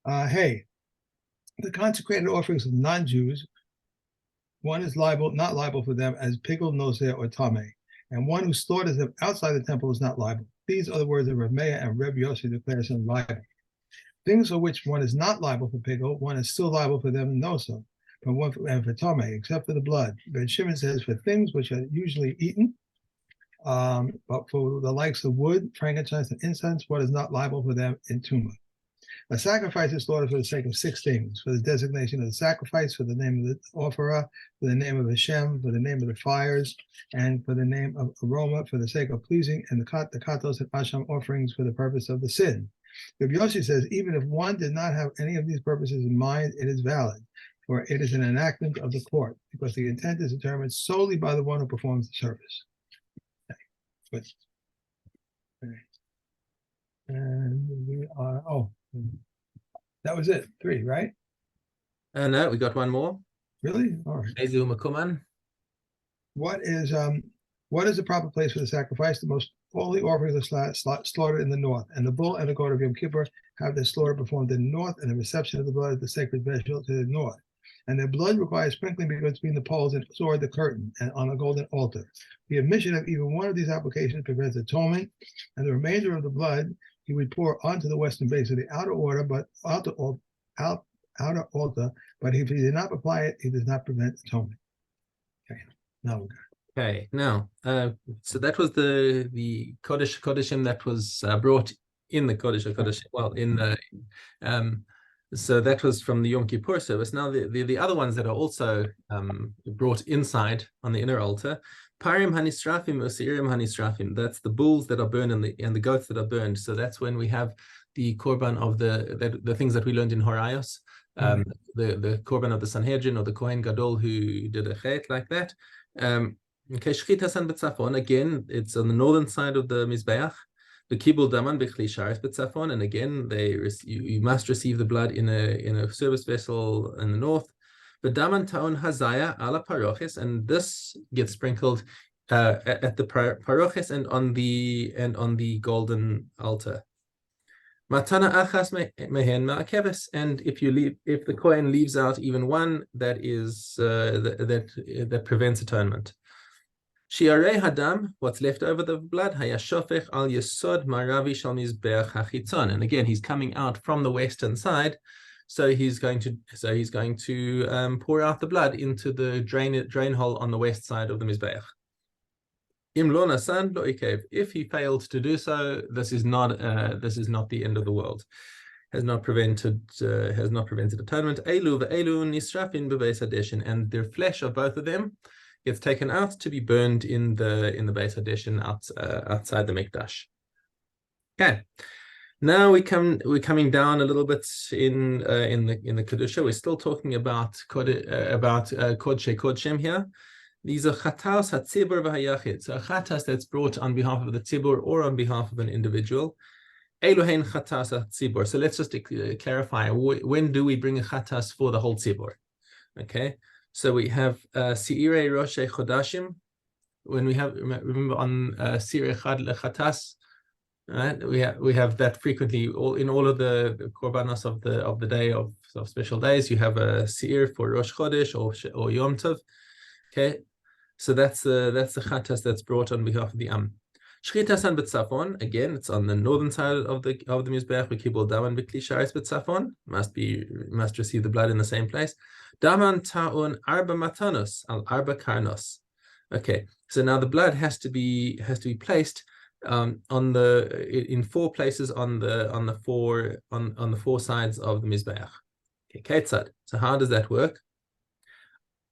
Hey, the consecrated offerings of non-Jews, one is not liable for them as pigul, noseh, or tameh, and one who slaughters them outside the temple is not liable. These are the words of Reb Meir, and Reb Yossi declares them liable. Things for which one is not liable for pigul, one is still liable for them nosa, and for tameh, except for the blood. Ben Shimon says for things which are usually eaten, but for the likes of wood, frankincense, and incense, one is not liable for them in tumah. A sacrifice is slaughtered for the sake of 6 things: for the designation of the sacrifice, for the name of the offerer, for the name of Hashem, for the name of the fires, and for the name of aroma, for the sake of pleasing, and the katos and asham offerings for the purpose of the sin. Rabbi Yossi says, even if one did not have any of these purposes in mind, it is valid, for it is an enactment of the court, because the intent is determined solely by the one who performs the service. Okay. And we are, that was it. 3, right? No, we got one more. Really? All right. Ezu Makuman. What is the proper place for the sacrifice? The most holy offerings are slaughtered in the north, and the bull and the goat of Yom Kippur have their slaughter performed in the north, and the reception of the blood of the sacred vessel to the north. And their blood requires sprinkling between the poles and toward the curtain and on a golden altar. The omission of even one of these applications prevents atonement, and the remainder of the blood he would pour onto the western base of the outer altar, but if he did not apply it, it does not prevent atonement. Okay, now we're good. Okay, now, so that was the Kodesh Kodeshim that was brought in the Kodesh Kodeshim. Well, in the so that was from the Yom Kippur service. Now the other ones that are also brought inside on the inner altar, Parim Hanisrafim, Osirim Hanisrafim. That's the bulls that are burned and the goats that are burned. So that's when we have the korban of the things that we learned in Horayos, the korban of the Sanhedrin or the Kohen Gadol who did a chet like that. Okay, Shchitasan B'Tzafon, again, it's on the northern side of the Mizbeach. The Kibul Daman B'Chli Sharis B'Tzafon, and again, you must receive the blood in a service vessel in the north. The Daman Taon Hazaya ala Paroches, and this gets sprinkled at the Paroches and on the golden altar. Matana Achas Mehen Ma'akeves, and if the Kohen leaves out even one, that is that prevents atonement. Shiarei Hadam, what's left over the blood, Hayashofech al Yesod Maravi Shal Mizbeach HaChitzon, and again he's coming out from the western side, so he's going to pour out the blood into the drain hole on the west side of the Mizbeach. Im lo nasan lo ikev. If he failed to do so, this is not the end of the world. Has not prevented atonement. Elu ve'elu nisrafin bebeis hadeshin, and the flesh of both of them gets taken out to be burned in the Beis Hadeshin outside the Mikdash. Okay, now we're coming down a little bit in the Kedusha. We're still talking about Kodshei Kodshim here. These are chatas hatzibur v'hayachid. So a chatas that's brought on behalf of the tzibur or on behalf of an individual. Elohein chatas hatzibur. So let's just clarify, when do we bring a chatas for the whole tzibur? Okay. So we have Seirei Roshei Chodashim. When we have, remember on Seirei Chad Lechatas, right? We have that frequently in all of the korbanos of the day of special days. You have a Seir for Rosh Chodesh or Yom Tov. Okay, so that's the Chatas that's brought on behalf of the Am. Shchitasan B'Tzafon, again, it's on the northern side of the Mizbeach. We kibul daman b'kli sharis B'Tzafon. Must receive the blood in the same place. Daman ta'un arba matanos al arba karnos. Okay, so now the blood has to be placed in 4 places on the four sides of the Mizbeach. Okay, Ketzad. So how does that work?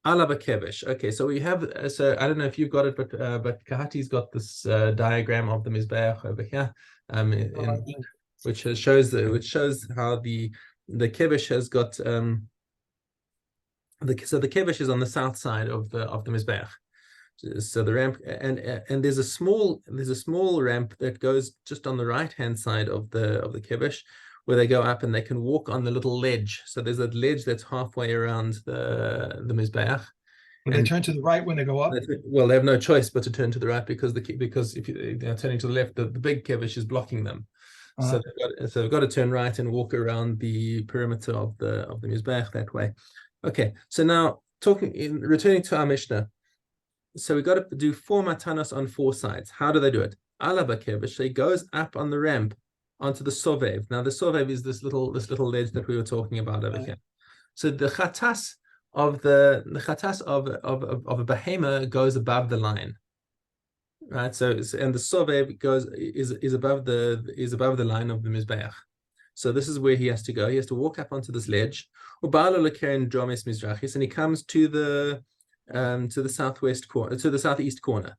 Ala b'kevesh. Okay, so we have. So I don't know if you've got it, but Kahati's got this diagram of the Mizbeach over here, which shows how the kevesh has got. So the kevesh is on the south side of the Mizbeach. So the ramp and there's a small ramp that goes just on the right hand side of the kevesh, where they go up and they can walk on the little ledge. So there's a ledge that's halfway around the Mizbeach. Will they turn to the right when they go up? Well, they have no choice but to turn to the right because if they're turning to the left, the big kevesh is blocking them. Uh-huh. So they've got to turn right and walk around the perimeter of the Mizbeach that way. Okay, so now returning to our Mishnah. So we got to do 4 matanos on 4 sides. How do they do it? Ala bakevish, he goes up on the ramp onto the sovev. Now the sovev is this little ledge that we were talking about over here. So the chatas of the chatas of a behema goes above the line, right? So and the sovev is above the line of the mizbeach. So this is where he has to go. He has to walk up onto this ledge. And he comes to the southwest corner, to the southeast corner.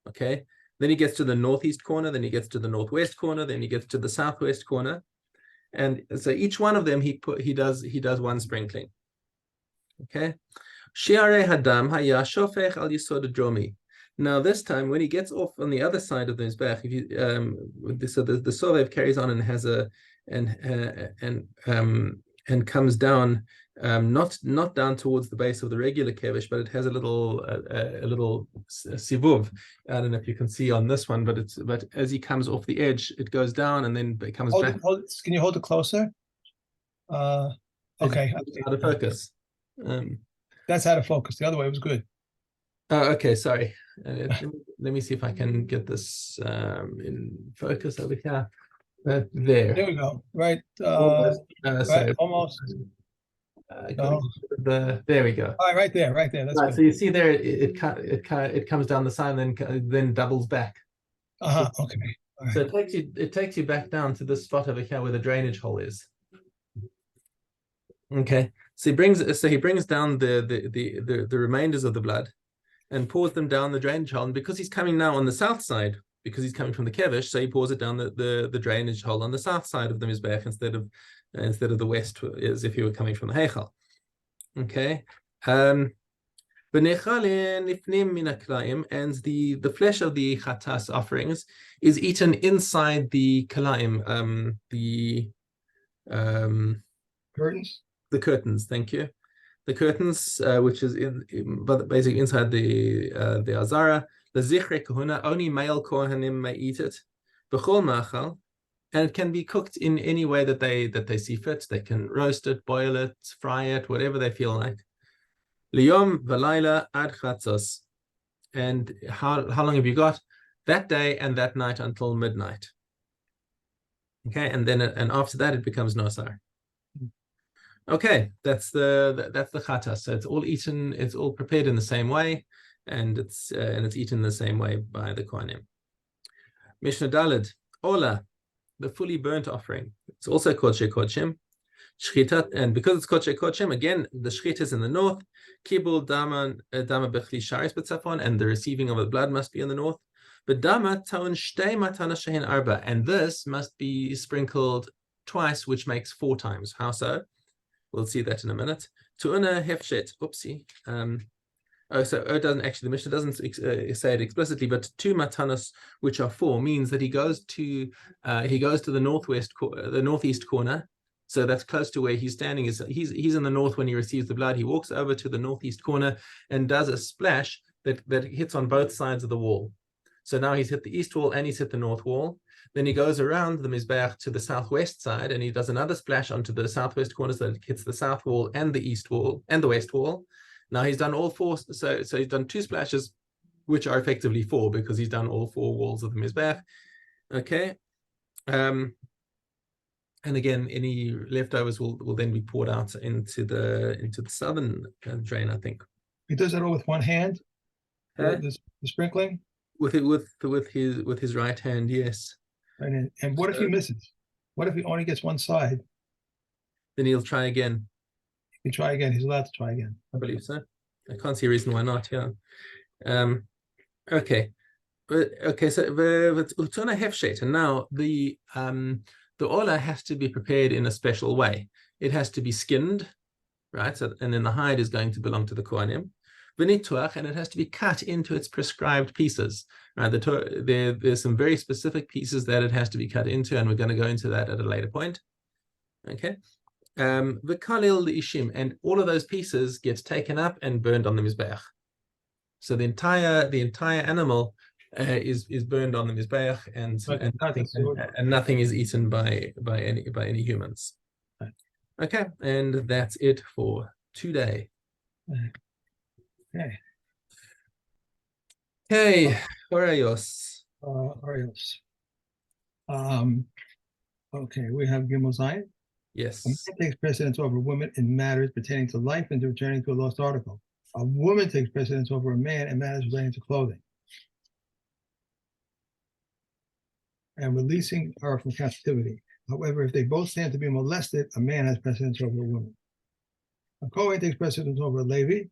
Okay. Then he gets to the northeast corner, then he gets to the northwest corner, then he gets to the southwest corner. And so each one of them he does 1 sprinkling. Okay. Shiare hadam haya shofech al yisod dromi. Now this time when he gets off on the other side of the mizbeach, if you so the sovev carries on and has and comes down, not down towards the base of the regular kevish, but it has a little sivuv. I don't know if you can see on this one, but as he comes off the edge, it goes down and then it comes back. Can you hold it closer? Okay. Out of focus. That's out of focus. The other way was good. Oh, okay. Sorry. Let me see if I can get this in focus over here. There. There we go. Right. Almost. Right. Almost. No. There we go. All right, right there. That's right. good. So you see there, it comes down the side and then doubles back. Okay. Right. So it takes you back down to this spot over here where the drainage hole is. Okay. So he brings down the remainders of the blood and pours them down the drainage hole. And because he's coming now on the south side, because he's coming from the kevish, so he pours it down the drainage hole on the south side of the mizbeach instead of the west, as if he were coming from the heichal. Okay. And the flesh of the chatas offerings is eaten inside the kalaim, curtains. The curtains. Thank you. The curtains, which is basically inside the azara. The zichre kahuna, only male kohanim may eat it. B'chol machal, and it can be cooked in any way that they see fit. They can roast it, boil it, fry it, whatever they feel like. Liyom v'layla ad chatzos. And how long have you got? That day and that night until midnight. Okay, and after that it becomes nosar. Okay, that's the chatas. So it's all eaten, it's all prepared in the same way, and it's eaten the same way by the kohanim. Mishnah Daled, Ola, the fully burnt offering. It's also Kodesh Kodshim. Shchitat, and because it's Kodesh Kodshim, again, the shchit is in the north. Kibul dama bechli sharis b'tzafon, and the receiving of the blood must be in the north. But dama taun shtei matana shehin arba, and this must be sprinkled twice, which makes 4 times. How so? We'll see that in a minute. Tu'una hefshet. Oopsie. So it doesn't actually. The Mishnah doesn't say it explicitly, but 2 matanos, which are 4, means that he goes to the northeast corner. So that's close to where he's standing. He's in the north when he receives the blood. He walks over to the northeast corner and does a splash that hits on both sides of the wall. So now he's hit the east wall and he's hit the north wall. Then he goes around the mizbeach to the southwest side and he does another splash onto the southwest corner, so that it hits the south wall and the east wall and the west wall. Now he's done all 4, so he's done 2 splashes, which are effectively 4 because he's done all 4 walls of the mizbeach. Okay, and again, any leftovers will then be poured out into the southern drain. I think he does it all with one hand. The sprinkling with his right hand, yes. Right, and what if he misses? What if he only gets one side? Then he'll try again. He can try again. He's allowed to try again. I believe so. I can't see a reason why not. Yeah. Okay. Okay. So the utuna hefshet, and now the ola has to be prepared in a special way. It has to be skinned, right? So, and then the hide is going to belong to the kohanim. V'nituach, and it has to be cut into its prescribed pieces. Right? There's some very specific pieces that it has to be cut into, and we're going to go into that at a later point. Okay. V'kalil l'ishim, and all of those pieces gets taken up and burned on the mizbeach. So the entire animal is burned on the mizbeach, But and not the nothing sword. and nothing is eaten by any humans. Right. Okay, and that's it for today. Okay. Okay, Horayos. Arios. Okay, we have Gimel Zion. A Yes. man takes precedence over women in matters pertaining to life and to returning to a lost article. A woman takes precedence over a man in matters relating to clothing and releasing her from captivity. However, if they both stand to be molested, a man has precedence over a woman. A Kohen takes precedence over a Levi,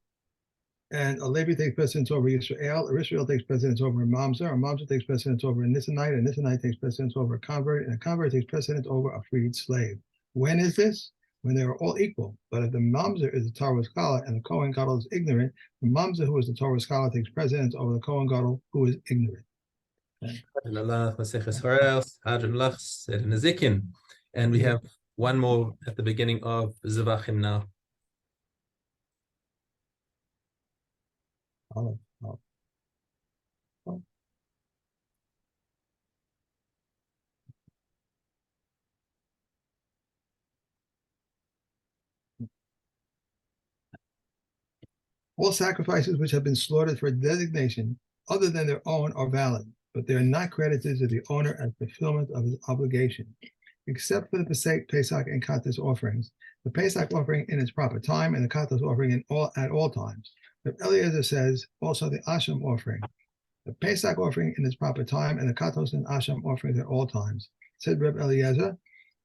and a Levi takes precedence over Israel. Or Israel takes precedence over a Mamzer. A Mamzer takes precedence over a Nissanite. A Nissanite takes precedence over a convert, and a convert takes precedence over a freed slave. When is this? When they are all equal. But if the Mamzer is the Torah scholar and the Kohen Gadol is ignorant, the Mamzer who is the Torah scholar takes precedence over the Kohen Gadol who is ignorant. And we have one more at the beginning of Zavachim now. All sacrifices which have been slaughtered for a designation other than their own are valid, but they are not credited to the owner as fulfillment of his obligation, except for the Pesach and Katos offerings, the Pesach offering in its proper time and the Katos offering at all times. But Eliezer says also the Asham offering, the Pesach offering in its proper time and the Katos and Asham offerings at all times. Said Reb Eliezer,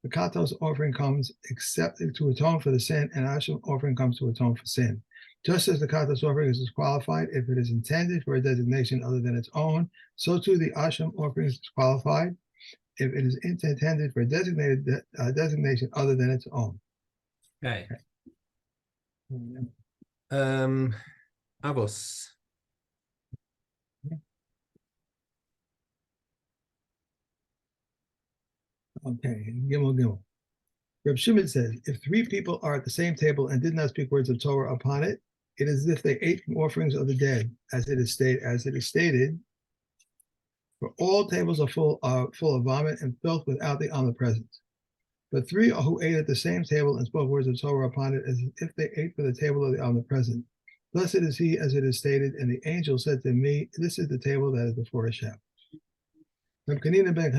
the Katos offering comes except to atone for the sin, and Asham offering comes to atone for sin. Just as the Katos offering is disqualified if it is intended for a designation other than its own, so too the Asham offering is disqualified if it is intended for a designated designation other than its own. Okay. Avos. Okay, Gimel. Reb Shimon says, if three people are at the same table and did not speak words of Torah upon it, it is as if they ate from offerings of the dead, as it is stated. For all tables are full of vomit and filth without the omnipresent. But three who ate at the same table and spoke words of Torah upon it, as if they ate for the table of the omnipresent. Blessed is he, as it is stated, and the angel said to me, this is the table that is before Hashem. Reb Kanina ben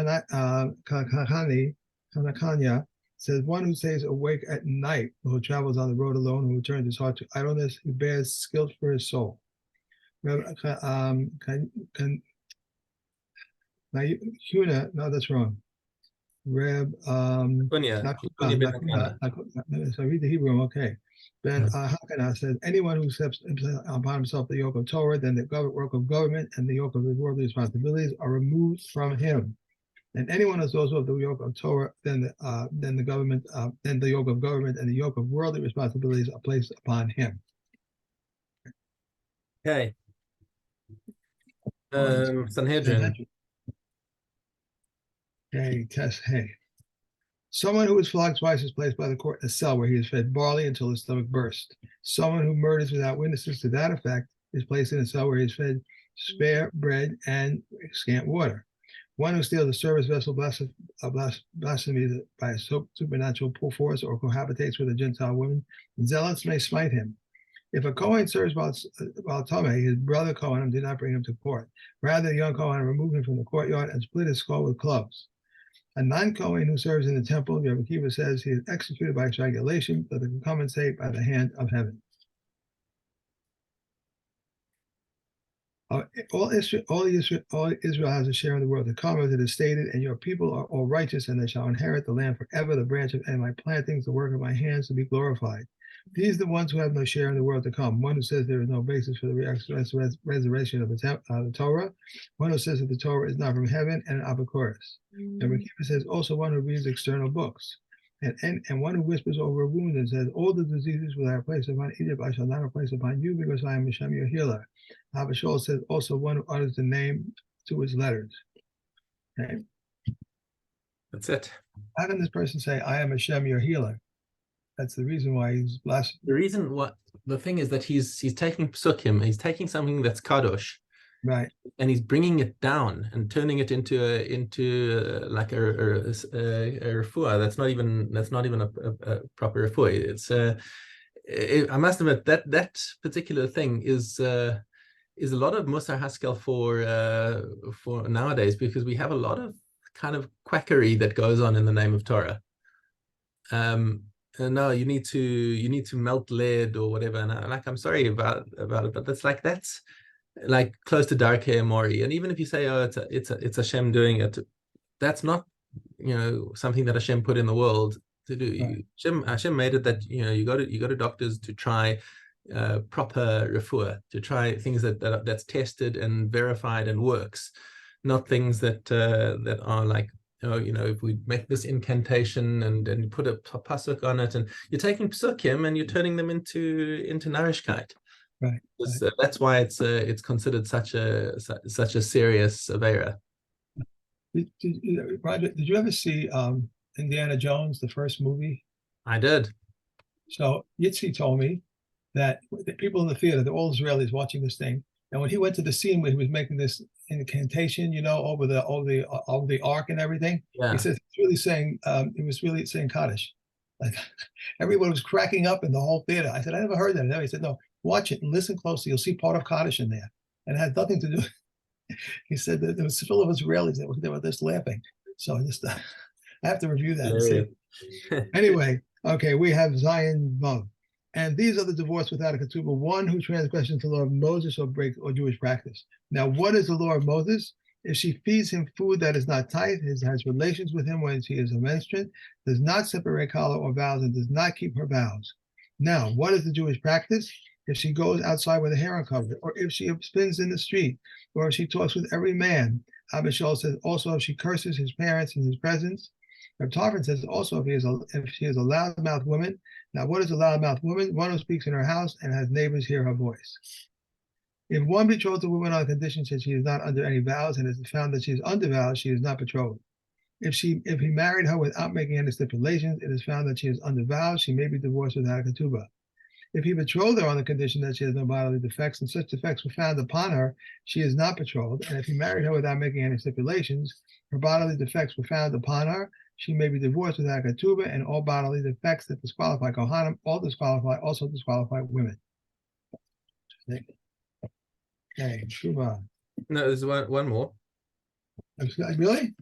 Hanakanya says, one who stays awake at night, who travels on the road alone, who turns his heart to idleness, who bears guilt for his soul. Huna, no, that's wrong. Reb, so I read the Hebrew, okay. Ben Hakana says, anyone who accepts upon himself the yoke of Torah, then the work of government and the yoke of his worldly responsibilities are removed from him. And anyone who goes with the yoke of Torah, then the government, then the yoke of government and the yoke of worldly responsibilities are placed upon him. Okay. Sanhedrin. Okay, test. Hey. Someone who is flogged twice is placed by the court in a cell where he is fed barley until his stomach bursts. Someone who murders without witnesses to that effect is placed in a cell where he is fed spare bread and scant water. One who steals a service vessel blasphemies by a supernatural force or cohabitates with a Gentile woman, zealots may smite him. If a Kohen serves Baal Tameh, his brother Kohen did not bring him to court. Rather, the young Kohen removed him from the courtyard and split his skull with clubs. A non-Kohen who serves in the temple, Rebbe Akiva says, he is executed by strangulation, but they can compensate by the hand of heaven. All Israel has a share in the world to come, as it is stated, and your people are all righteous, and they shall inherit the land forever, the branch of my plantings, the work of my hands to be glorified. These are the ones who have no share in the world to come. One who says there is no basis for the resurrection of the Torah. One who says that the Torah is not from heaven, and an apokorus. And Rekiva says also one who reads external books. And one who whispers over a wound and says, all the diseases which I have placed upon Egypt, I shall not have placed upon you, because I am Hashem your healer. Abishol says also one who utters the name to its letters. Okay. That's it. How can this person say, I am Hashem your healer? That's the reason why he's blaspheming. The thing is that he's taking psukim, he's taking something that's kadosh, Right. and he's bringing it down and turning it into like a refuah. That's not even a proper refuah. It's I must admit that that particular thing is a lot of Musar Haskell for nowadays, because we have a lot of kind of quackery that goes on in the name of Torah. And no, you need to melt lead or whatever. And I'm sorry about it, but that's like close to Darkei Mori. And even if you say, oh, it's Hashem doing it, that's not, something that Hashem put in the world to do. Right. Hashem made it that you go to doctors to try proper refuah, to try things that's tested and verified and works, not things that are like, if we make this incantation and put a pasuk on it, and you're taking psukim and you're turning them into Narishkeit. Right. That's why it's considered such a serious avera. Roger, did you ever see Indiana Jones, the first movie? I did. So Yitzi told me that the people in the theater, they're all Israelis watching this thing, and when he went to the scene where he was making this incantation, over the ark and everything, Yeah. he says he was really saying Kaddish. Like everyone was cracking up in the whole theater. I said, I never heard that. He said, no, watch it and listen closely. You'll see part of Kaddish in there, and it had nothing to do. He said that it was full of Israelis that they were just laughing. So I have to review that and see. Anyway, okay, we have Zion Vav. And these are the divorce without a ketubah, one who transgresses the law of Moses or Jewish practice. Now, what is the law of Moses? If she feeds him food that is not tight, has relations with him when she is a menstruant, does not separate challah or vows, and does not keep her vows. Now, what is the Jewish practice? If she goes outside with a hair uncovered, or if she spins in the street, or if she talks with every man. Abba Shaul says also if she curses his parents in his presence. Reb Tarfon says also if she is a loudmouth woman. Now, what is a loudmouth woman? One who speaks in her house and has neighbors hear her voice. If one betroths a woman on condition that she is not under any vows, and it is found that she is under vows, she is not betrothed. If he married her without making any stipulations, it is found that she is under vows, she may be divorced without a ketubah. If he betrothed her on the condition that she has no bodily defects, and such defects were found upon her, she is not betrothed. And if he married her without making any stipulations, her bodily defects were found upon her, she may be divorced without ketubah, and all bodily defects that disqualify Kohanim also disqualify women. Okay, Shuvah. No, there's one more. Really?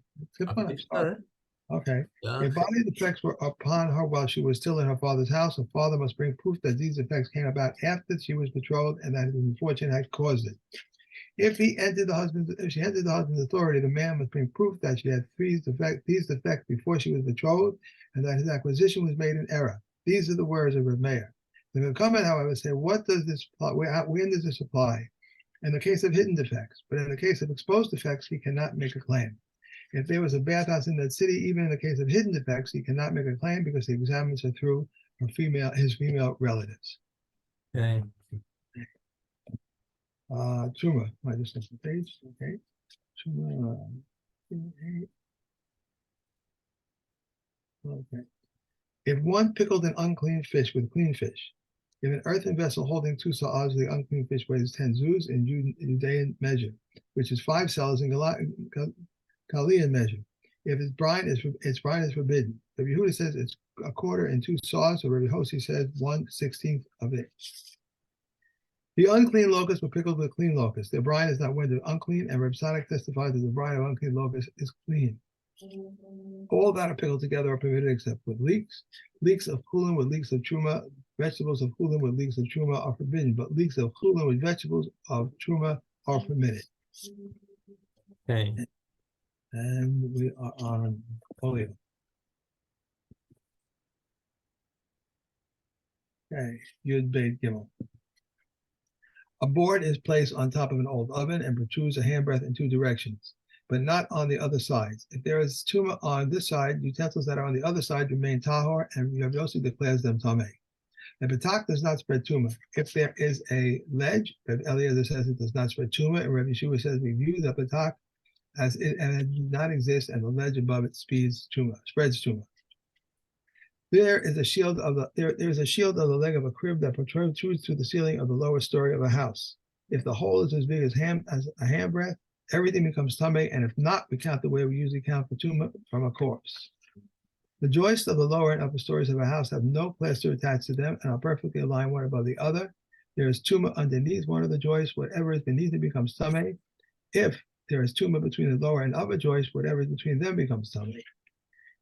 Okay. Yeah. If bodily defects were upon her while she was still in her father's house, her father must bring proof that these effects came about after she was betrothed and that his misfortune had caused it. If she entered the husband's authority, the man must bring proof that she had these defects before she was betrothed, and that his acquisition was made in error. These are the words of Reb Meir. The comment, however, say, what does this apply? When does this apply? In the case of hidden defects, but in the case of exposed defects, he cannot make a claim. If there was a bathhouse in that city, even in the case of hidden defects, he cannot make a claim because he examines her through his female relatives. Okay. Truma. I just looked at the page. Okay. Truma. Okay. If one pickled an unclean fish with clean fish, if an earthen vessel holding 2 sa'ahs, the unclean fish weighs 10 zuz in Judean measure, which is 5 sa'ahs in Galilean measure. If its brine is forbidden. Rabbi Yehuda says it's a quarter in 2 sa'ahs, or Rabbi Hossi says 1/16 of it. The unclean locusts were pickled with clean locusts. Their brine is not rendered unclean, and Reb Tzadok testifies that the brine of unclean locusts is clean. All that are pickled together are permitted except with leeks. Leeks of chulin with leeks of truma, vegetables of chulin with leeks of truma are forbidden, but leeks of chulin with vegetables of truma are permitted. Okay. And we are on polio. Okay, Yud Beit Gimel. A board is placed on top of an old oven and protrudes a handbreadth in 2 directions, but not on the other sides. If there is tumah on this side, utensils that are on the other side remain tahor, and Rabbi Yossi declares them tameh. The batak does not spread tumah. If there is a ledge, Rabbi Eliezer says it does not spread tumah, and Rabbi Yeshua says we view the batak as it does not exist, and the ledge above it spreads tumah. There is a shield of the leg of a crib that protrudes through the ceiling of the lower story of a house. If the hole is as big as a handbreadth, everything becomes tummy, and if not, we count the way we usually count for tuma from a corpse. The joists of the lower and upper stories of a house have no plaster attached to them and are perfectly aligned one above the other. There is tuma underneath one of the joists. Whatever is beneath it becomes tummy. If there is tuma between the lower and upper joists, whatever is between them becomes tummy.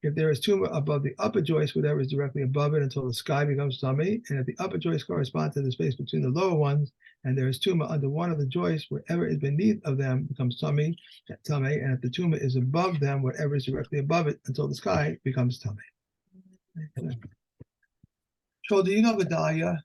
If there is tuma above the upper joist, whatever is directly above it until the sky becomes tummy. And if the upper joists correspond to the space between the lower ones, and there is tuma under one of the joists, whatever is beneath of them becomes tummy. And if the tuma is above them, whatever is directly above it until the sky becomes tummy. So do you know Gedalia?